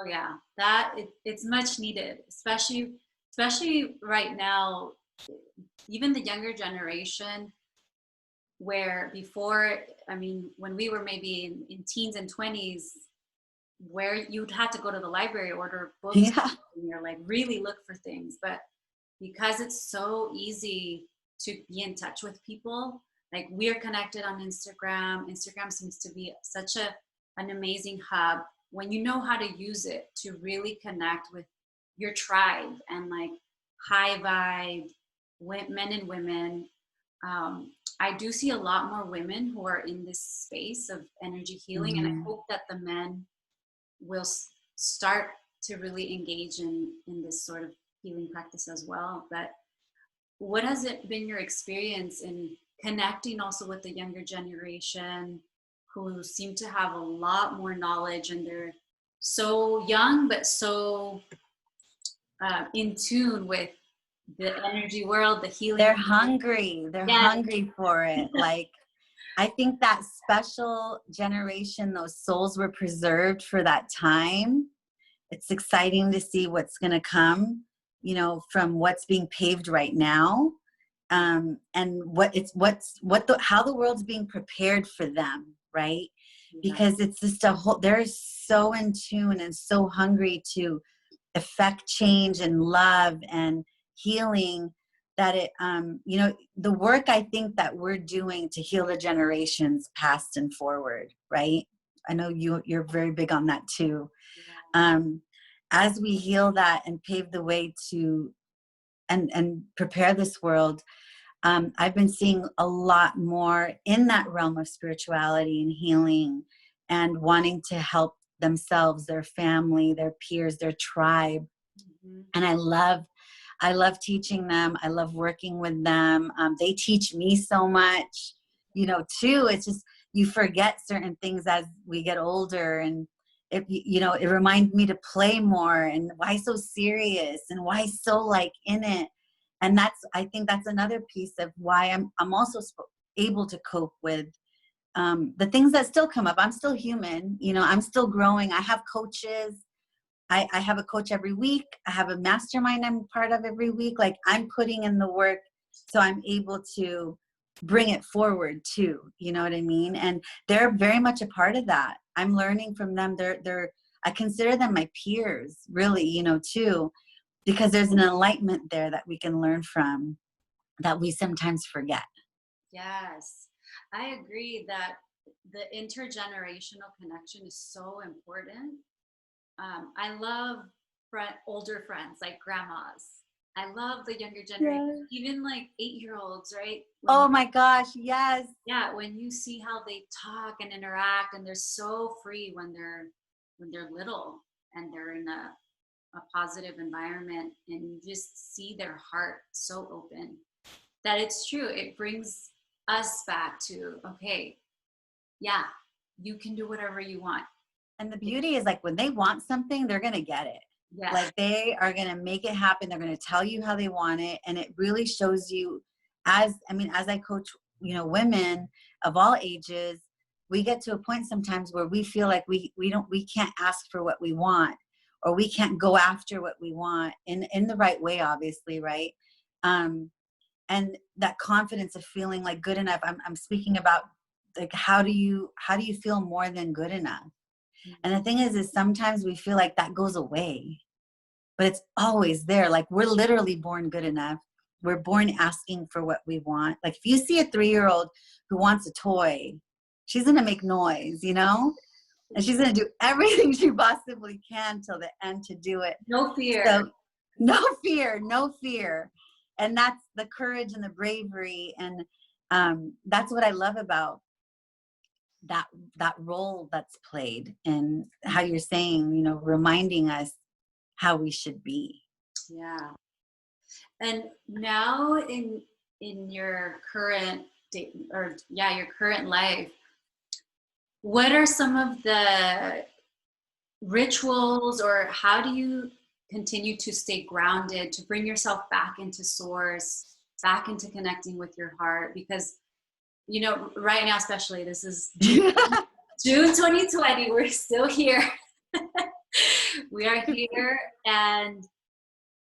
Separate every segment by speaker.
Speaker 1: Oh yeah, it's much needed, especially right now. Even the younger generation, where before, I mean, when we were maybe in teens and 20s, where you'd have to go to the library, order books,
Speaker 2: Yeah.
Speaker 1: and you're like really look for things. But because it's so easy to be in touch with people, like we're connected on Instagram. Instagram seems to be such an amazing hub when you know how to use it to really connect with your tribe and like high vibe men and women. I do see a lot more women who are in this space of energy healing, and I
Speaker 2: Mhm.
Speaker 1: hope that the men will start to really engage in this sort of healing practice as well. But what has it been your experience in connecting also with the younger generation who seem to have a lot more knowledge, and they're so young but so in tune with the energy world, the healing
Speaker 2: They're
Speaker 1: world?
Speaker 2: hungry. They're
Speaker 1: Yes.
Speaker 2: hungry for it. Like, I think that special generation, those souls were preserved for that time. It's exciting to see what's going to come, from what's being paved right now, and how the world's being prepared for them, right?
Speaker 1: Yeah.
Speaker 2: Because it's just they're so in tune and so hungry to affect change and love and healing, that the work I think that we're doing to heal the generations past and forward, right? I know you're very big on that too. um, as we heal that and pave the way to and prepare this world, I've been seeing a lot more in that realm of spirituality and healing, and wanting to help themselves, their family, their peers, their tribe.
Speaker 1: Mhm.
Speaker 2: And I love teaching them. I love working with them. They teach me so much, too. It's just, you forget certain things as we get older, and it reminds me to play more, and why so serious, and why so like in it. And I think that's another piece of why I'm also able to cope with the things that still come up. I'm still human, I'm still growing. I have coaches. I have a coach every week. I have a mastermind I'm part of every week. Like, I'm putting in the work so I'm able to bring it forward too. You know what I mean? And they're very much a part of that. I'm learning from them. I consider them my peers, really, too, because there's an enlightenment there that we can learn from that we sometimes forget.
Speaker 1: Yes, I agree that the intergenerational connection is so important. I love older friends like grandmas. I love the younger generation,
Speaker 2: Yes.
Speaker 1: even like 8-year-olds, right?
Speaker 2: Oh my gosh, yes.
Speaker 1: Yeah, when you see how they talk and interact, and they're so free when they're little, and they're in a positive environment, and you just see their heart so open, that it's true. It brings us back to, okay, yeah, you can do whatever you want.
Speaker 2: And the beauty is, like, when they want something, they're going to get it.
Speaker 1: Yeah.
Speaker 2: Like, they are going to make it happen. They're going to tell you how they want it. And it really shows you, as I coach, women of all ages, we get to a point sometimes where we feel like we can't ask for what we want, or we can't go after what we want in the right way, obviously. Right. And that confidence of feeling like good enough. I'm speaking about, like, how do you feel more than good enough? And the thing is sometimes we feel like that goes away, but it's always there. Like, we're literally born good enough. We're born asking for what we want. Like, if you see a 3-year-old who wants a toy, she's going to make noise, and she's going to do everything she possibly can till the end to do it.
Speaker 1: No fear.
Speaker 2: So, no fear. And that's the courage and the bravery. And that's what I love about that role that's played, and how you're saying, reminding us how we should be.
Speaker 1: Yeah. And now in your current your current life, what are some of the rituals, or how do you continue to stay grounded, to bring yourself back into source, back into connecting with your heart? Because right now, especially, this is June 2020, we're still here. We are here, and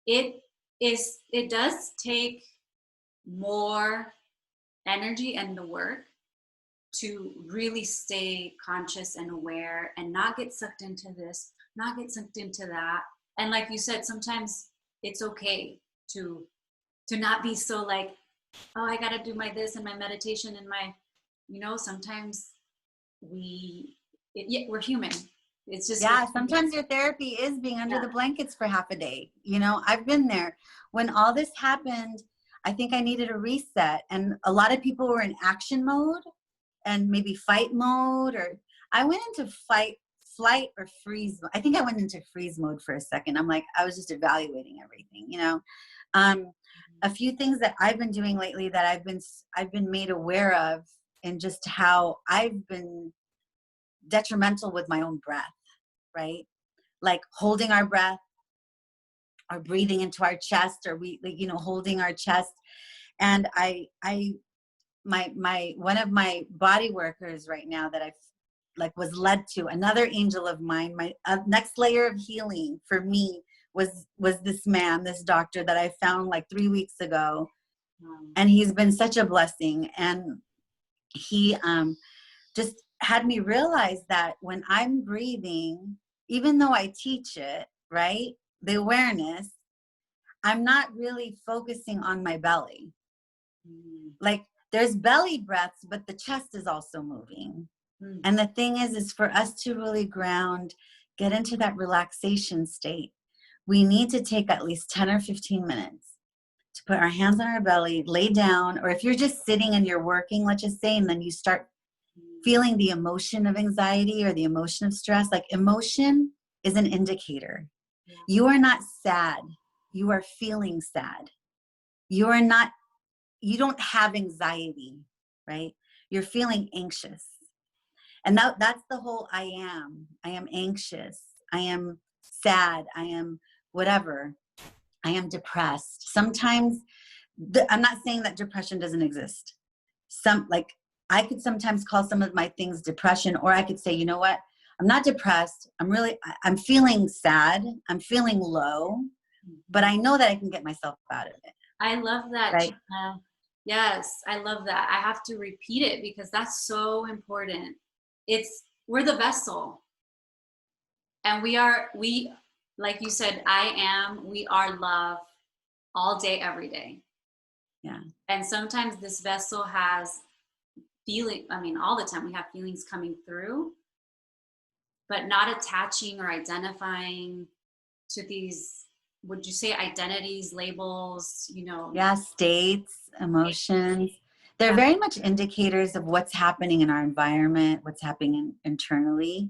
Speaker 1: it does take more energy and the work to really stay conscious and aware and not get sucked into this, not get sucked into that. And like you said, sometimes it's okay to not be so like, oh, I gotta do my this and my meditation and my, sometimes we're human. It's just,
Speaker 2: yeah, sometimes your therapy is being under the blankets for half a day. I've been there. When all this happened, I think I needed a reset, and a lot of people were in action mode and maybe fight mode, or I went into fight, flight, or freeze. I think I went into freeze mode for a second. I'm like, I was just evaluating everything, a few things that I've been doing lately that I've been made aware of, and just how I've been detrimental with my own breath, right? Like holding our breath, or breathing into our chest, or holding our chest. And my one of my body workers right now that I've was led to, another angel of mine, my next layer of healing for me was this doctor that I found 3 weeks ago. And he's been such a blessing. And he just had me realize that when I'm breathing, even though I teach it, right, the awareness, I'm not really focusing on my belly. There's belly breaths, but the chest is also moving. And the thing is for us to really ground, get into that relaxation state, we need to take at least 10 or 15 minutes to put our hands on our belly, lay down, or if you're just sitting and you're working, let's just say, and then you start feeling the emotion of anxiety or the emotion of stress. Emotion is an indicator. You are not sad. You are feeling sad. You don't have anxiety, right? You're feeling anxious. And that's the whole I am anxious. I am sad. I am whatever. I am depressed. Sometimes, I'm not saying that depression doesn't exist. I could sometimes call some of my things depression, or I could say, you know what? I'm not depressed. I'm feeling sad. I'm feeling low, but I know that I can get myself out of it.
Speaker 1: I love that.
Speaker 2: Right?
Speaker 1: Gina. Yes, I love that. I have to repeat it because that's so important. We're the vessel, and we, like you said, we are love all day, every day.
Speaker 2: Yeah.
Speaker 1: And sometimes this vessel has all the time we have feelings coming through, but not attaching or identifying to these, would you say, identities, labels,
Speaker 2: Yeah, states, emotions. They're very much indicators of what's happening in our environment, what's happening internally.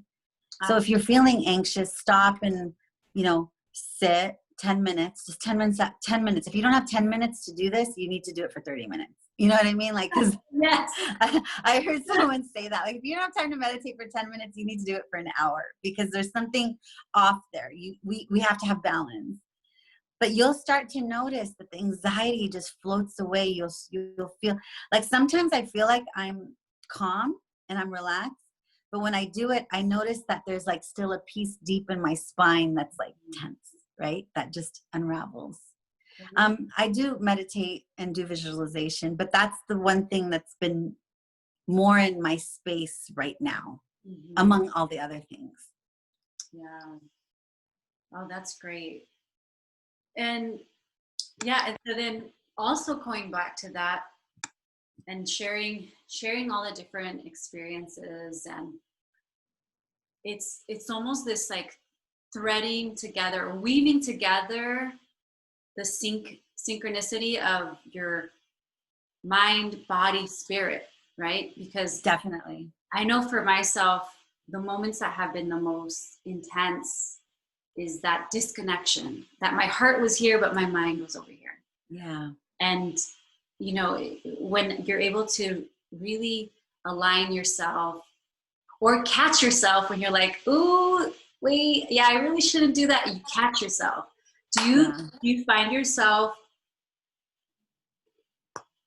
Speaker 2: So if you're feeling anxious, stop and, sit 10 minutes, just 10 minutes, 10 minutes. If you don't have 10 minutes to do this, you need to do it for 30 minutes. You know what I mean? Cause
Speaker 1: yes.
Speaker 2: I heard someone say that, if you don't have time to meditate for 10 minutes, you need to do it for an hour, because there's something off there. We have to have balance. But you'll start to notice that the anxiety just floats away. You'll feel sometimes I feel like I'm calm and I'm relaxed, but when I do it, I notice that there's still a piece deep in my spine that's tense, right? That just unravels. I do meditate and do visualization, but that's the one thing that's been more in my space right now, among all the other things.
Speaker 1: Yeah. Oh, that's great. And yeah, and so then also going back to that and sharing all the different experiences, and it's almost this threading together, or weaving together the synchronicity of your mind, body, spirit, right? Because
Speaker 2: definitely,
Speaker 1: I know for myself, the moments that have been the most intense is that disconnection, that my heart was here, but my mind was over here.
Speaker 2: Yeah.
Speaker 1: And, when you're able to really align yourself, or catch yourself when you're like, ooh, wait, yeah, I really shouldn't do that. You catch yourself. Do you find yourself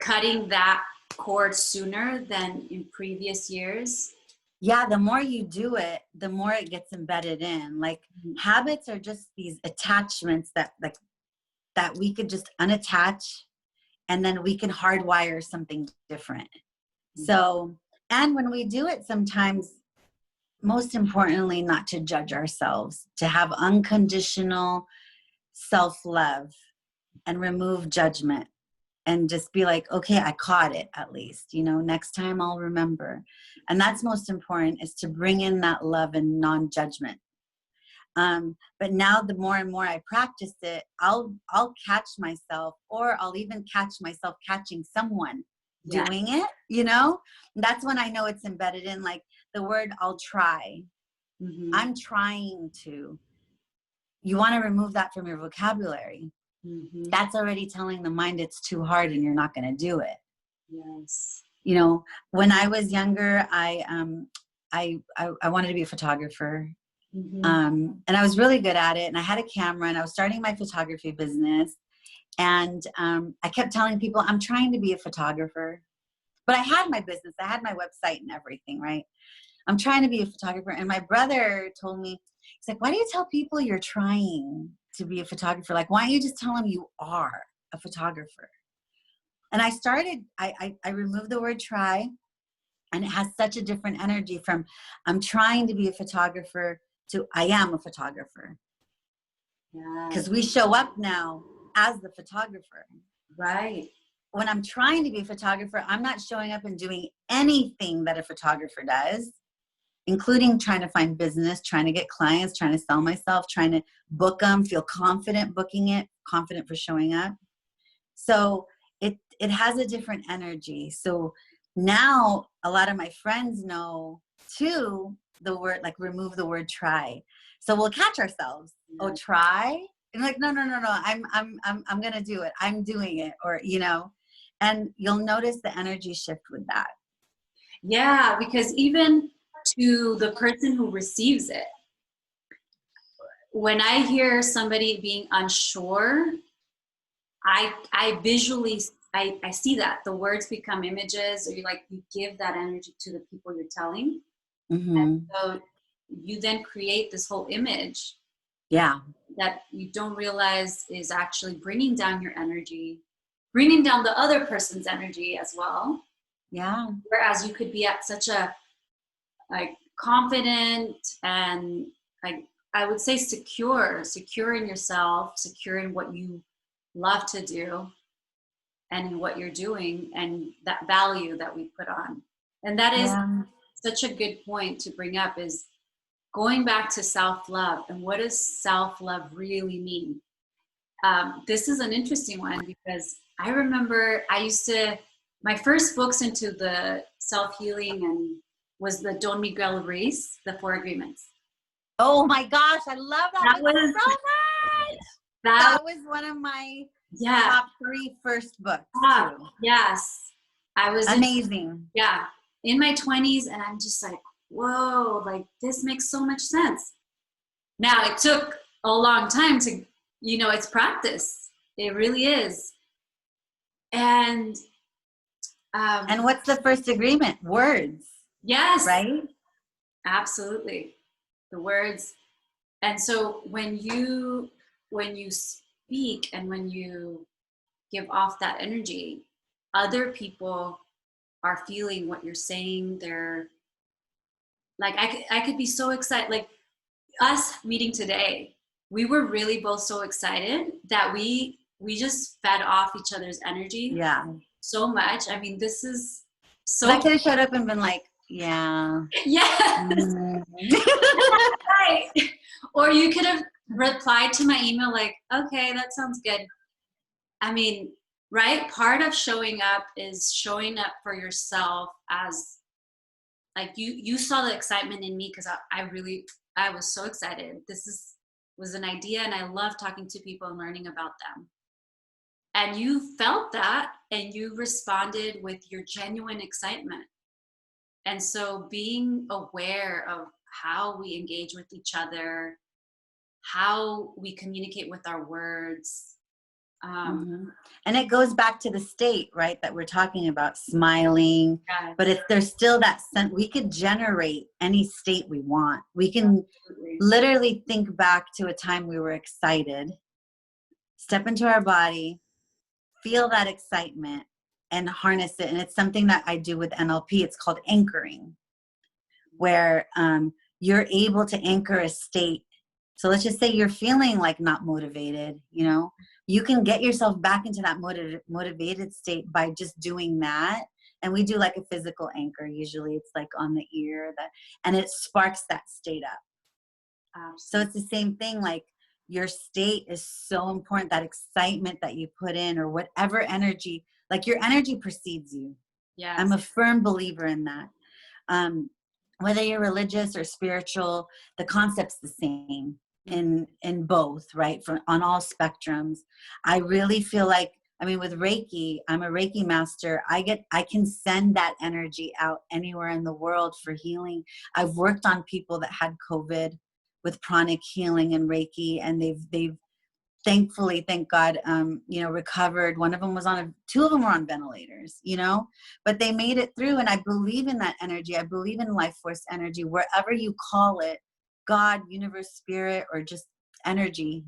Speaker 1: cutting that cord sooner than in previous years?
Speaker 2: Yeah, the more you do it, the more it gets embedded in. Like habits are just these attachments that that we could just unattach, and then we can hardwire something different. So, and when we do it, sometimes, most importantly, not to judge ourselves, to have unconditional self-love and remove judgment, and just be like, okay, I caught it, at least, next time I'll remember. And that's most important, is to bring in that love and non-judgment. But now the more and more I practice it, I'll catch myself, or I'll even catch myself catching someone doing it, That's when I know it's embedded in, like the word I'll try.
Speaker 1: Mm-hmm.
Speaker 2: I'm trying to. You want to remove that from your vocabulary.
Speaker 1: Mm-hmm.
Speaker 2: That's already telling the mind it's too hard and you're not going to do it.
Speaker 1: Yes.
Speaker 2: When I was younger, I wanted to be a photographer.
Speaker 1: Mm-hmm.
Speaker 2: And I was really good at it. And I had a camera, and I was starting my photography business. And I kept telling people, I'm trying to be a photographer. But I had my business. I had my website and everything, right? I'm trying to be a photographer. And my brother told me, he's like, why do you tell people you're trying to be a photographer? Like, why don't you just tell them you are a photographer? And I removed the word try, and it has such a different energy from I'm trying to be a photographer to I am a photographer. Because we show up now as the photographer.
Speaker 1: Right.
Speaker 2: When I'm trying to be a photographer, I'm not showing up and doing anything that a photographer does, including trying to find business, trying to get clients, trying to sell myself, trying to book them, feel confident booking it, confident for showing up. So it has a different energy. So now a lot of my friends know too the word, like remove the word try. So we'll catch ourselves. Oh, try? And like, no. I'm gonna do it. I'm doing it, or and you'll notice the energy shift with that.
Speaker 1: Yeah, because even to the person who receives it, when I hear somebody being unsure, I visually I see that the words become images, or you give that energy to the people you're telling.
Speaker 2: Mm-hmm.
Speaker 1: And so you then create this whole image that you don't realize is actually bringing down your energy, bringing down the other person's energy as well.
Speaker 2: Yeah.
Speaker 1: Whereas you could be at such a confident and I would say secure in yourself, secure in what you love to do and in what you're doing, and that value that we put on. And that is such a good point to bring up, is going back to self-love. And what does self-love really mean? This is an interesting one, because I remember my first books into the self-healing and was the Don Miguel Ruiz, The Four Agreements.
Speaker 2: Oh my gosh, I love that book so much. That was one of my top 3 first books too.
Speaker 1: Yes. I was
Speaker 2: amazing.
Speaker 1: In my 20s, and I'm just like, whoa, this makes so much sense. Now, it took a long time to, it's practice. It really is. And
Speaker 2: what's the first agreement? Words.
Speaker 1: Yes.
Speaker 2: Right?
Speaker 1: Absolutely. The words. And so when you speak and when you give off that energy, other people are feeling what you're saying. They're like, I could be so excited. Like us meeting today, we were really both so excited that we just fed off each other's energy so much. I mean, this is so.
Speaker 2: I could have showed up and been like, yeah.
Speaker 1: Right. Or you could have replied to my email like, okay, that sounds good. I mean, right? Part of showing up is showing up for yourself, as like you saw the excitement in me, because I was so excited. This was an idea, and I love talking to people and learning about them. And you felt that, and you responded with your genuine excitement. And so being aware of how we engage with each other, how we communicate with our words, Um,
Speaker 2: Mm-hmm. And it goes back to the state, right, that we're talking about, smiling.
Speaker 1: yes,
Speaker 2: But if there's still that sense, we could generate any state we want. We can
Speaker 1: absolutely.
Speaker 2: literally think back to a time we were excited, step into our body, feel that excitement, and harness it. And it's something that I do with NLP. It's called anchoring, where you're able to anchor a state. So let's just say you're feeling like not motivated, you know, you can get yourself back into that motivated state by just doing that. And we do like a physical anchor. Usually it's like on the ear, and it sparks that state up. So it's the same thing. Like, your state is so important, that excitement that you put in, or whatever energy, like your energy precedes you.
Speaker 1: Yes.
Speaker 2: I'm a firm believer in that. Whether you're religious or spiritual, the concept's the same in both, right? On all spectrums. I really feel like, I mean, with Reiki, I'm a Reiki master. I can send that energy out anywhere in the world for healing. I've worked on people that had COVID with pranic healing and Reiki, and they've thankfully, thank God, recovered. One of them was two of them were on ventilators, but they made it through. And I believe in that energy. I believe in life force energy, wherever you call it, God, universe, spirit, or just energy.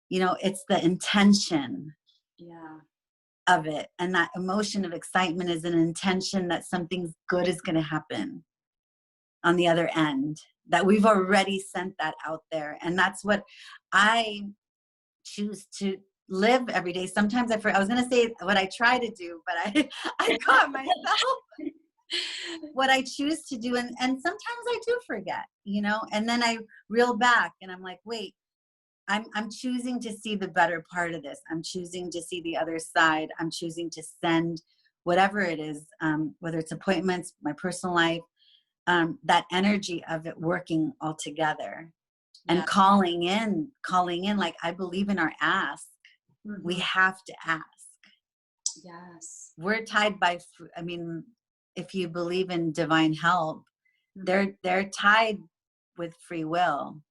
Speaker 2: It's the intention of it. And that emotion of excitement is an intention that something good is going to happen on the other end, that we've already sent that out there. And that's what I choose to live every day. Sometimes I was going to say what I try to do, but I caught myself. What I choose to do. And sometimes I do forget, and then I reel back and I'm like, wait, I'm choosing to see the better part of this. I'm choosing to see the other side. I'm choosing to send whatever it is, whether it's appointments, my personal life, that energy of it working all together. And calling in, like, I believe in our ask. Mm-hmm. We have to ask.
Speaker 1: Yes.
Speaker 2: We're tied by, if you believe in divine help, mm-hmm. they're tied with free will.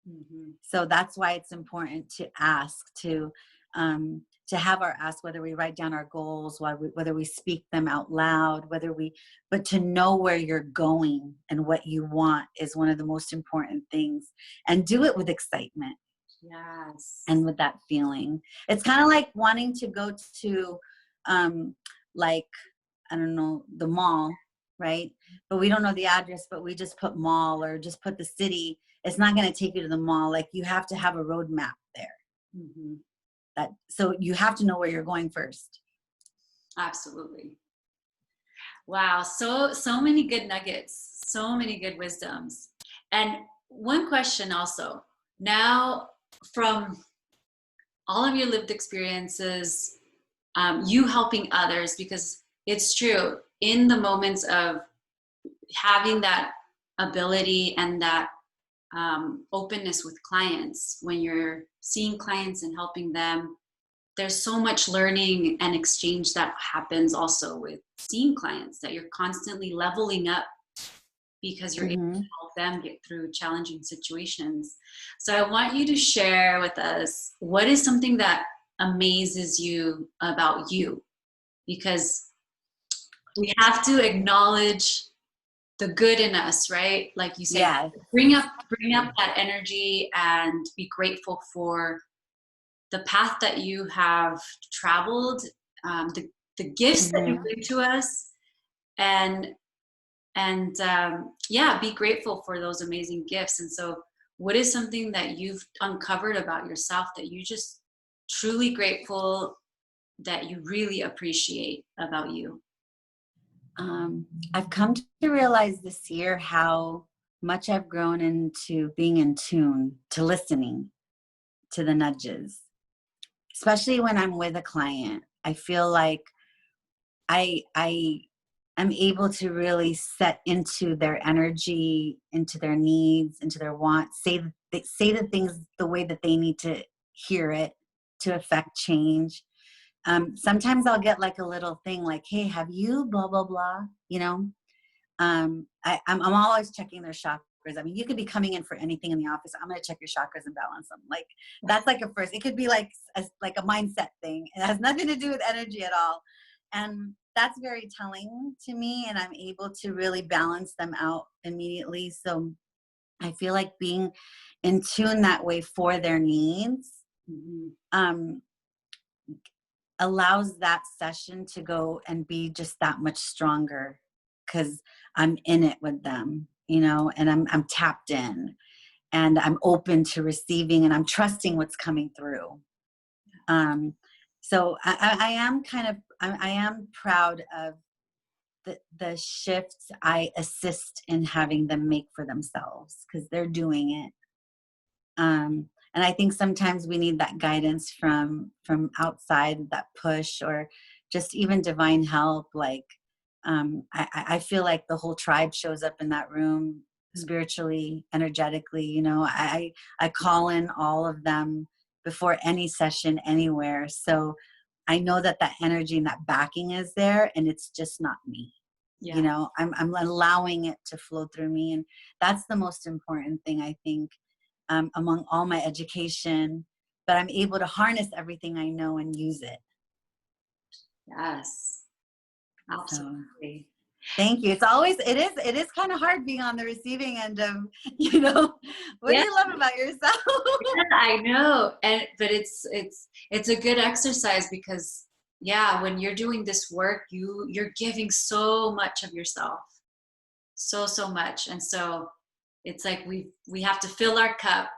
Speaker 2: Mm-hmm. So that's why it's important to ask, to have our ask, whether we write down our goals, whether we speak them out loud, but to know where you're going and what you want is one of the most important things. And do it with excitement.
Speaker 1: Yes.
Speaker 2: And with that feeling. It's kind of like wanting to go to, I don't know, the mall, right? But we don't know the address, but we just put mall or just put the city. It's not going to take you to the mall. Like, you have to have a road map there. Mm-hmm. So you have to know where you're going first.
Speaker 1: Absolutely. Wow. So many good nuggets, so many good wisdoms. And one question also, now from all of your lived experiences, you helping others, because it's true, in the moments of having that ability and that openness with clients, when you're seeing clients and helping them, there's so much learning and exchange that happens also with seeing clients, that you're constantly leveling up because you're able to help them get through challenging situations. So I want you to share with us, what is something that amazes you about you? Because we have to acknowledge the good in us, right? Like you said, bring up that energy and be grateful for the path that you have traveled, the gifts that you bring to us, and be grateful for those amazing gifts. And so, what is something that you've uncovered about yourself that you just truly grateful, that you really appreciate about you?
Speaker 2: I've come to realize this year how much I've grown into being in tune, to listening to the nudges, especially when I'm with a client. I feel like I'm able to really set into their energy, into their needs, into their wants, say the things the way that they need to hear it to affect change. Sometimes I'll get like a little thing like, hey, have you blah, blah, blah, I'm always checking their chakras. chakras. I mean, you could be coming in for anything in the office. I'm going to check your chakras and balance them. Like that's like a first, it could be like a mindset thing. It has nothing to do with energy at all. And that's very telling to me. And I'm able to really balance them out immediately. So I feel like being in tune that way for their needs, allows that session to go and be just that much stronger because I'm in it with them, you know, and I'm tapped in and I'm open to receiving and I'm trusting what's coming through. So I am I am proud of the shifts I assist in having them make for themselves because they're doing it. And I think sometimes we need that guidance from outside, that push, or just even divine help. Like, I feel like the whole tribe shows up in that room spiritually, energetically. You know, I call in all of them before any session anywhere. So I know that energy and that backing is there, and it's just not me. Yeah. You know, I'm allowing it to flow through me, and that's the most important thing, I think. Among all my education, but I'm able to harness everything I know and use it.
Speaker 1: Yes, absolutely.
Speaker 2: So, thank you. It is kind of hard being on the receiving end of, you know, what do you love about yourself?
Speaker 1: Yeah, I know, but it's a good exercise because when you're doing this work, you're giving so much of yourself, so much, and so. It's like we have to fill our cup,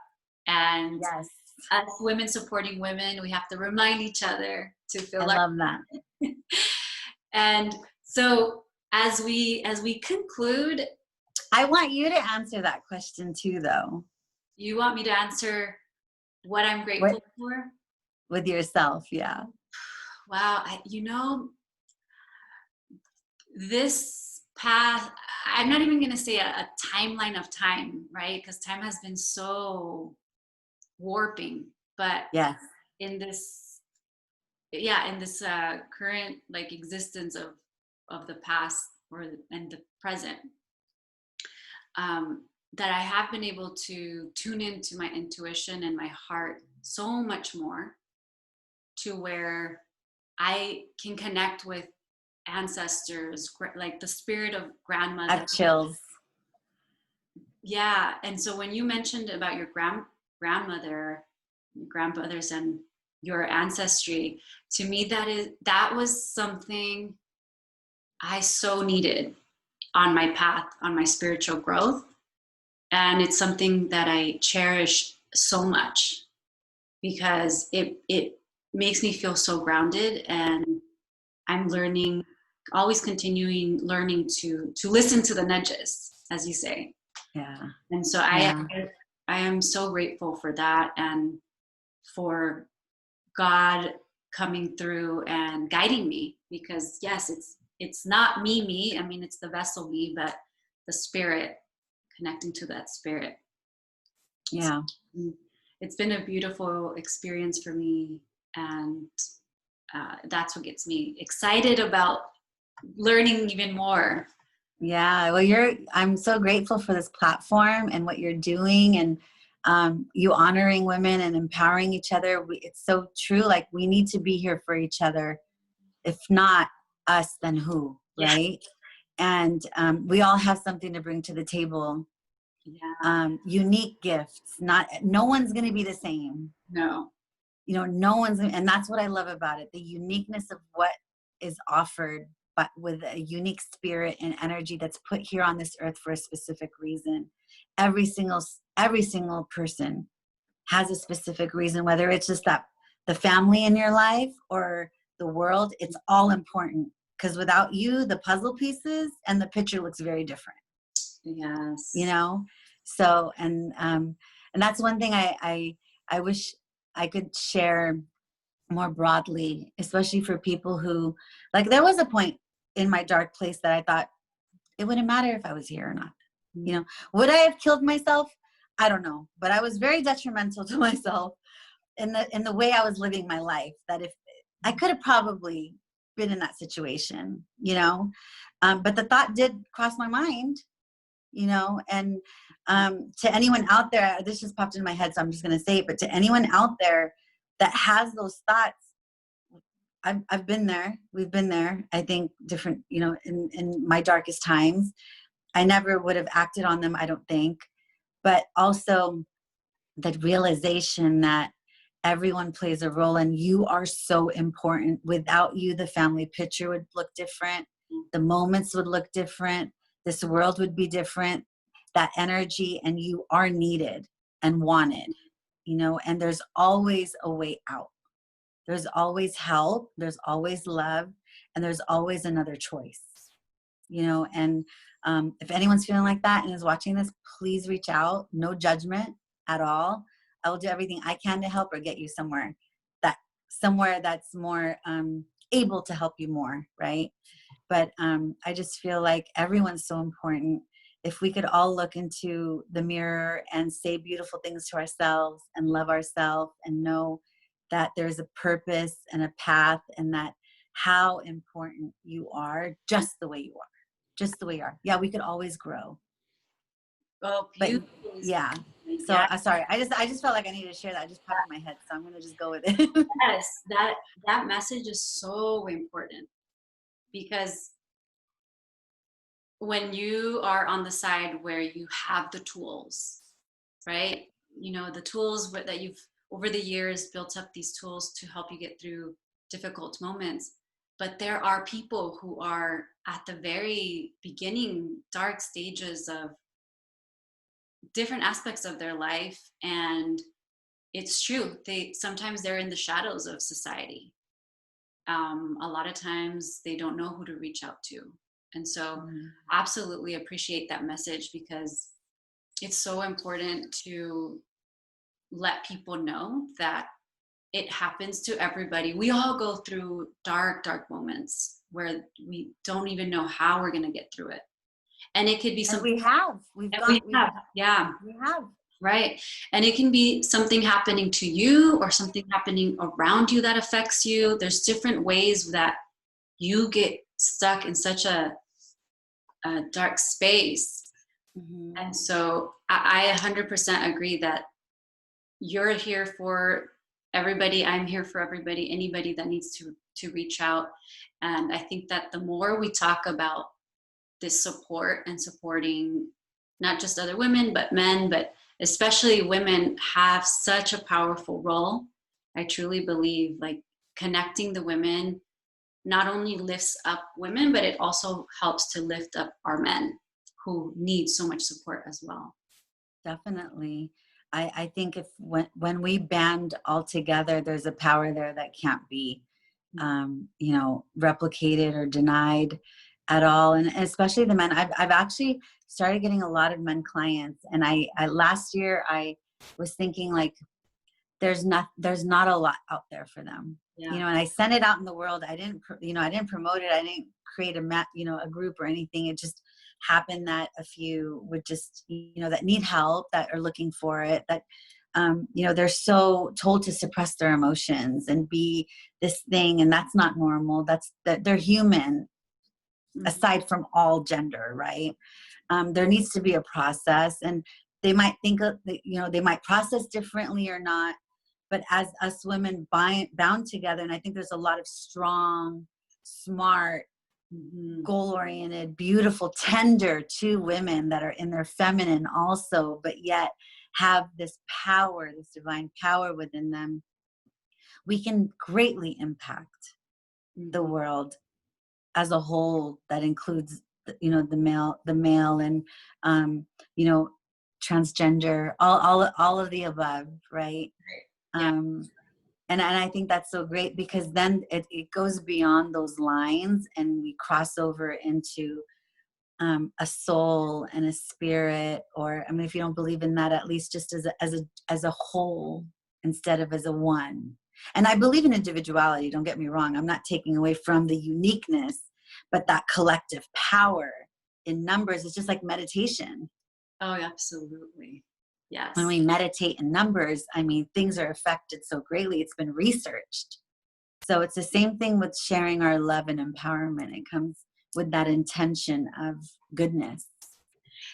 Speaker 1: and
Speaker 2: yes,
Speaker 1: as women supporting women, we have to remind each other to fill
Speaker 2: I love that.
Speaker 1: And so as we conclude,
Speaker 2: I want you to answer that question too, though.
Speaker 1: You want me to answer what I'm grateful for?
Speaker 2: With yourself, yeah.
Speaker 1: Wow, this path, I'm not even going to say a timeline of time, right? Because time has been so warping, but in this current like existence of the past and the present, that I have been able to tune into my intuition and my heart so much more, to where I can connect with ancestors, like the spirit of grandmother.
Speaker 2: I have chills.
Speaker 1: Yeah, and so when you mentioned about your grandmother, your grandmothers, and your ancestry, to me that was something I so needed on my path, on my spiritual growth, and it's something that I cherish so much because it makes me feel so grounded, and I'm learning, always continuing learning to listen to the nudges, as you say.
Speaker 2: Yeah.
Speaker 1: And so I am so grateful for that, and for God coming through and guiding me, because yes, it's not me. I mean, it's the vessel me, but the spirit, connecting to that spirit.
Speaker 2: Yeah.
Speaker 1: It's been a beautiful experience for me, and that's what gets me excited about learning even more.
Speaker 2: Yeah, well, I'm so grateful for this platform and what you're doing, and you honoring women and empowering each other. It's so true. Like, we need to be here for each other. If not us, then who, right? And we all have something to bring to the table.
Speaker 1: Yeah.
Speaker 2: Unique gifts. No one's going to be the same.
Speaker 1: No.
Speaker 2: You know, no one's, and that's what I love about it. The uniqueness of what is offered, but with a unique spirit and energy that's put here on this earth for a specific reason. Every single person has a specific reason, whether it's just that the family in your life or the world. It's all important, because without you, the puzzle pieces and the picture looks very different.
Speaker 1: Yes.
Speaker 2: You know, so and that's one thing I wish I could share more broadly, especially for people who, like, there was a point in my dark place that I thought it wouldn't matter if I was here or not. Mm-hmm. You know, would I have killed myself? I don't know, but I was very detrimental to myself in the way I was living my life, that if I could have probably been in that situation, you know, but the thought did cross my mind, you know. And to anyone out there, this just popped into my head, so I'm just going to say it, but to anyone out there that has those thoughts, I've been there. We've been there. I think different, you know, in my darkest times, I never would have acted on them, I don't think. But also the realization that everyone plays a role and you are so important. Without you, the family picture would look different. The moments would look different. This world would be different. That energy, and you are needed and wanted, you know, and there's always a way out. There's always help. There's always love. And there's always another choice, you know. And if anyone's feeling like that and is watching this, please reach out. No judgment at all. I will do everything I can to help or get you somewhere that's more able to help you more, right? But I just feel like everyone's so important. If we could all look into the mirror and say beautiful things to ourselves and love ourselves and know that there's a purpose and a path, and that how important you are just the way you are. Just the way you are. Yeah, we could always grow.
Speaker 1: Oh,
Speaker 2: But
Speaker 1: beautiful.
Speaker 2: yeah. So
Speaker 1: Yeah.
Speaker 2: sorry. I just felt like I needed to share that. It just popped in my head. So I'm gonna just go with it.
Speaker 1: Yes, that message is so important, because when you are on the side where you have the tools, right? You know, the tools that you've over the years built up, these tools to help you get through difficult moments. But there are people who are at the very beginning, dark stages of different aspects of their life. And it's true, sometimes they're in the shadows of society. A lot of times they don't know who to reach out to. And so absolutely appreciate that message, because it's so important to let people know that it happens to everybody. We all go through dark moments where we don't even know how we're going to get through it. And it could be something yeah,
Speaker 2: we have.
Speaker 1: Right. And it can be something happening to you or something happening around you that affects you. There's different ways that you get stuck in such a dark space.
Speaker 2: Mm-hmm.
Speaker 1: And so I 100% agree that you're here for everybody. I'm here for everybody, anybody that needs to reach out. And I think that the more we talk about this support and supporting not just other women, but men, but especially women have such a powerful role. I truly believe like connecting the women not only lifts up women, but it also helps to lift up our men who need so much support as well.
Speaker 2: Definitely. I think when we band all together, there's a power there that can't be, you know, replicated or denied at all. And especially the men. I've actually started getting a lot of men clients. And I last year I was thinking like, there's not a lot out there for them, you know, and I sent it out in the world. I didn't promote it. I didn't create a group or anything. It just happened that a few would just, you know, that need help, that are looking for it, that, you know, they're so told to suppress their emotions and be this thing. And that's not normal. That they're human aside from all gender, right? There needs to be a process, and they might think, you know, they might process differently or not. But as us women bound together, and I think there's a lot of strong, smart, goal-oriented, beautiful, tender two women that are in their feminine also, but yet have this power, this divine power within them, we can greatly impact the world as a whole. That includes, you know, the male and, you know, transgender, all of the above, right? And I think that's so great, because then it goes beyond those lines and we cross over into a soul and a spirit, or, I mean, if you don't believe in that, at least just as a whole instead of as a one. And I believe in individuality, don't get me wrong. I'm not taking away from the uniqueness, but that collective power in numbers is just like meditation.
Speaker 1: Oh, absolutely. Yes.
Speaker 2: When we meditate in numbers, I mean, things are affected so greatly. It's been researched. So it's the same thing with sharing our love and empowerment. It comes with that intention of goodness.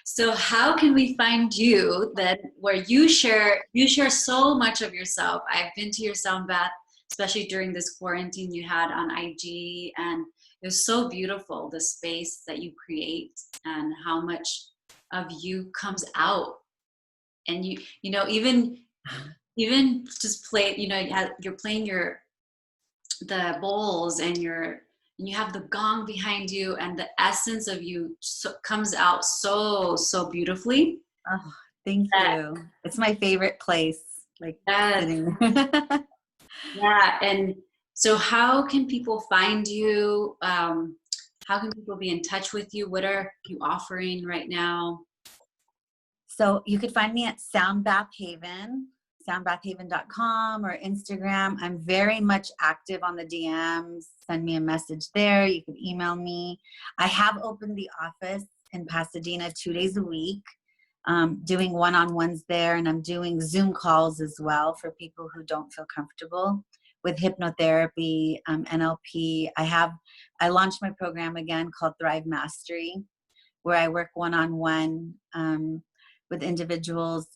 Speaker 1: So how can we find you then, where you share so much of yourself? I've been to your sound bath, especially during this quarantine you had on IG, and it was so beautiful, the space that you create and how much of you comes out. And you know, even just play, you know, you're playing the bowls, and you have the gong behind you, and the essence of you comes out so beautifully.
Speaker 2: Oh, thank
Speaker 1: That,
Speaker 2: you. It's my favorite place. Like
Speaker 1: yes,
Speaker 2: sitting.
Speaker 1: yeah. And so how can people find you? How can people be in touch with you? What are you offering right now?
Speaker 2: So you could find me at SoundBath Haven, soundbathhaven.com, or Instagram. I'm very much active on the DMs. Send me a message there. You can email me. I have opened the office in Pasadena 2 days a week, doing one-on-ones there, and I'm doing Zoom calls as well for people who don't feel comfortable with hypnotherapy, NLP. I launched my program again called Thrive Mastery, where I work one-on-one with individuals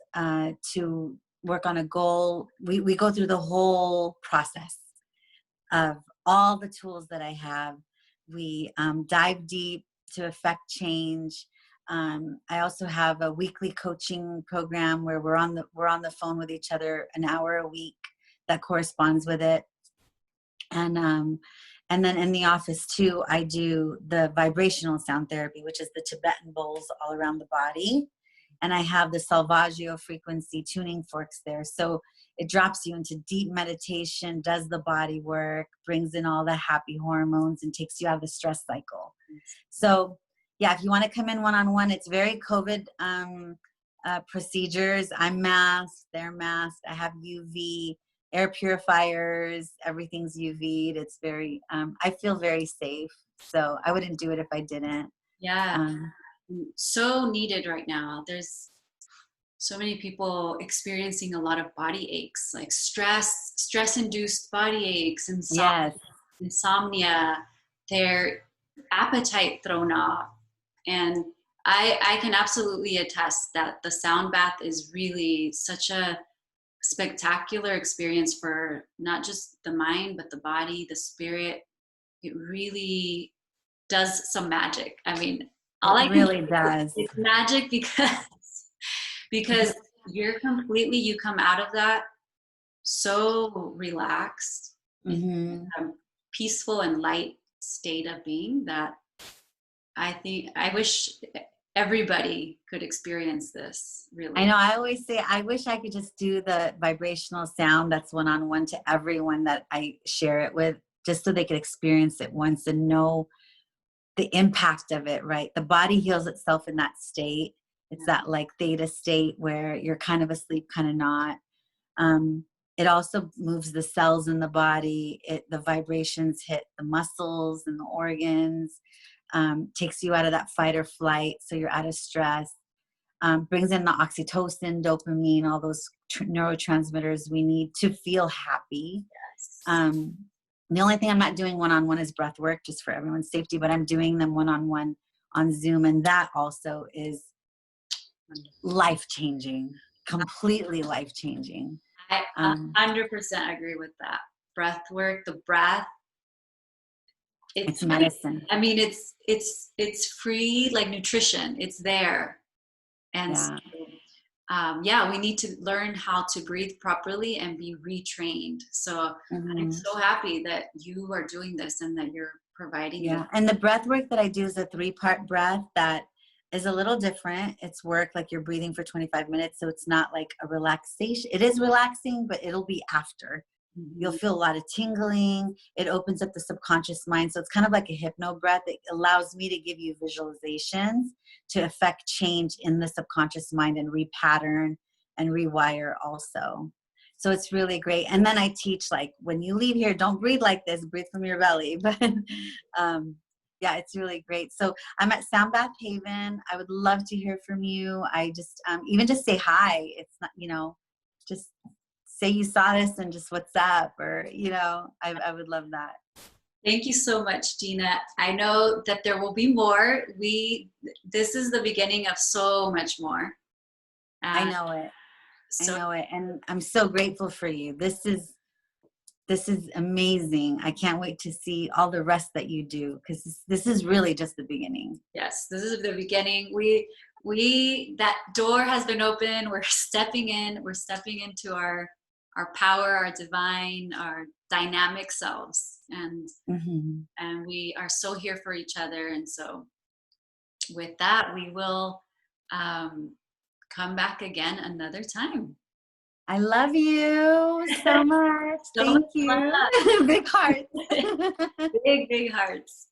Speaker 2: to work on a goal. We go through the whole process of all the tools that I have. We dive deep to affect change. I also have a weekly coaching program where we're on the phone with each other an hour a week that corresponds with it. And then in the office too, I do the vibrational sound therapy, which is the Tibetan bowls all around the body. And I have the Salvaggio frequency tuning forks there. So it drops you into deep meditation, does the body work, brings in all the happy hormones, and takes you out of the stress cycle. So yeah, if you want to come in one-on-one, it's very COVID procedures. I'm masked, they're masked. I have UV air purifiers, everything's UV'd. It's very, I feel very safe. So I wouldn't do it if I didn't.
Speaker 1: Yeah, so needed right now. There's so many people experiencing a lot of body aches, like stress-induced body aches,
Speaker 2: Yes.
Speaker 1: insomnia, their appetite thrown off. And I can absolutely attest that the sound bath is really such a spectacular experience for not just the mind, but the body, the spirit. It really does some magic. I mean, all
Speaker 2: It
Speaker 1: I can
Speaker 2: really does.
Speaker 1: it's magic because you come out of that so relaxed,
Speaker 2: Mm-hmm.
Speaker 1: peaceful and light state of being that I wish everybody could experience this, really.
Speaker 2: I know. I always say, I wish I could just do the vibrational sound that's one-on-one to everyone that I share it with, just so they could experience it once and know the impact of it, right? The body heals itself in that state. It's that like theta state where you're kind of asleep, kind of not. It also moves the cells in the body. The vibrations hit the muscles and the organs, takes you out of that fight or flight, so you're out of stress. Brings in the oxytocin, dopamine, all those neurotransmitters we need to feel happy. The only thing I'm not doing one-on-one is breath work, just for everyone's safety, but I'm doing them one-on-one on Zoom. And that also is life-changing, completely life-changing.
Speaker 1: I 100% agree with that. Breath work, the breath.
Speaker 2: It's medicine.
Speaker 1: I mean, it's free, like nutrition. It's there. And
Speaker 2: yeah.
Speaker 1: we need to learn how to breathe properly and be retrained. So I'm so happy that you are doing this and that you're providing.
Speaker 2: Yeah. And the breath work that I do is a 3-part breath that is a little different. It's work like you're breathing for 25 minutes. So it's not like a relaxation. It is relaxing, but it'll be after. You'll feel a lot of tingling. It opens up the subconscious mind. So it's kind of like a hypno breath. It allows me to give you visualizations to affect change in the subconscious mind and repattern and rewire also. So it's really great. And then I teach, like, when you leave here, don't breathe like this, breathe from your belly. But yeah, it's really great. So I'm at SoundBath Haven. I would love to hear from you. I just, even just say hi. It's not, just say you saw this and just what's up, or, I would love that.
Speaker 1: Thank you so much, Gina. I know that there will be more. This is the beginning of so much more.
Speaker 2: I know it. I
Speaker 1: So
Speaker 2: know it. And I'm so grateful for you. This is amazing. I can't wait to see all the rest that you do, because this is really just the beginning.
Speaker 1: yes, this is the beginning. That door has been open. We're stepping in. We're stepping into our power, our divine, our dynamic selves, and we are so here for each other. And so, with that, we will come back again another time.
Speaker 2: I love you so much.
Speaker 1: So
Speaker 2: Thank
Speaker 1: much
Speaker 2: you. Big heart.
Speaker 1: big hearts.